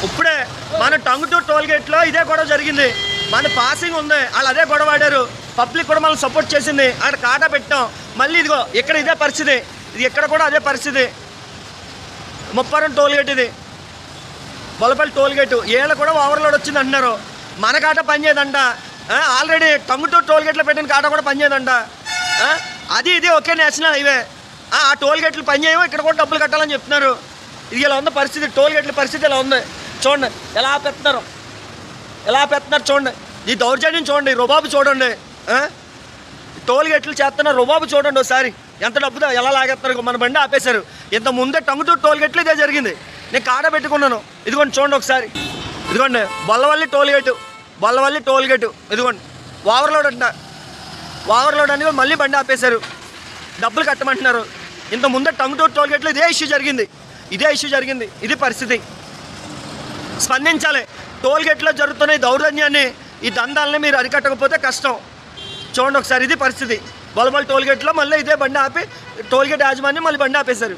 ఇప్పుడే మన టంగుటూరు టోల్గేట్లో ఇదే గొడవ జరిగింది. మన పాసింగ్ ఉంది, వాళ్ళు అదే గొడవ ఆడారు. పబ్లిక్ కూడా మనల్ని సపోర్ట్ చేసింది. అక్కడ కాటా పెట్టాం. మళ్ళీ ఇదిగో ఇక్కడ ఇదే పరిస్థితి. ఇది ఇక్కడ కూడా అదే పరిస్థితి. ముప్పారం టోల్గేట్, ఇది బొల్లపల్లి టోల్గేట్. ఏళ్ళ కూడా ఓవర్లోడ్ వచ్చింది అంటున్నారు. మన కాటా పనిచేయదంట. ఆల్రెడీ టంగుటూరు టోల్గేట్లో పెట్టిన కాటా కూడా పనిచేయదంట. అది ఇది ఒకే నేషనల్ హైవే. ఆ టోల్గేట్లు పనిచేయవు, ఇక్కడ కూడా డబ్బులు కట్టాలని చెప్తున్నారు. ఇది ఇలా ఉంది పరిస్థితి. టోల్గేట్ల పరిస్థితి ఇలా ఉంది. చూడండి ఎలా పెడుతున్నారు, చూడండి. ఈ దౌర్జన్యం చూడండి, రుబాబు చూడండి. టోల్గేట్లు చేస్తున్న రుబాబు చూడండి ఒకసారి. ఎంత డబ్బుతో ఎలా లాగేస్తున్నారు. మన బండి ఆపేశారు. ఇంత ముందే టంగుటూరు టోల్గేట్లు ఇదే జరిగింది. నేను కాడ పెట్టుకున్నాను. ఇదిగోండి చూడండి ఒకసారి. ఇదిగోండి బొల్లవల్లి టోల్గేటు. ఇదిగోండి ఓవర్లోడ్ అంట. ఓవర్లోడ్ అని మళ్ళీ బండి ఆపేశారు. డబ్బులు కట్టమంటున్నారు. ఇంత ముందే టంగుటూరు టోల్గేట్లో ఇదే ఇష్యూ జరిగింది. ఇది పరిస్థితి. స్పందించాలి. టోల్గేట్లో జరుగుతున్న ఈ దౌర్జన్యాన్ని, ఈ దందాలని మీరు అరికట్టకపోతే కష్టం. చూడండి ఒకసారి, ఇది పరిస్థితి. బొల్లపల్లి టోల్గేట్లో మళ్ళీ ఇదే బండి ఆపి, టోల్గేట్ యాజమాన్యం మళ్ళీ బండి ఆపేశారు.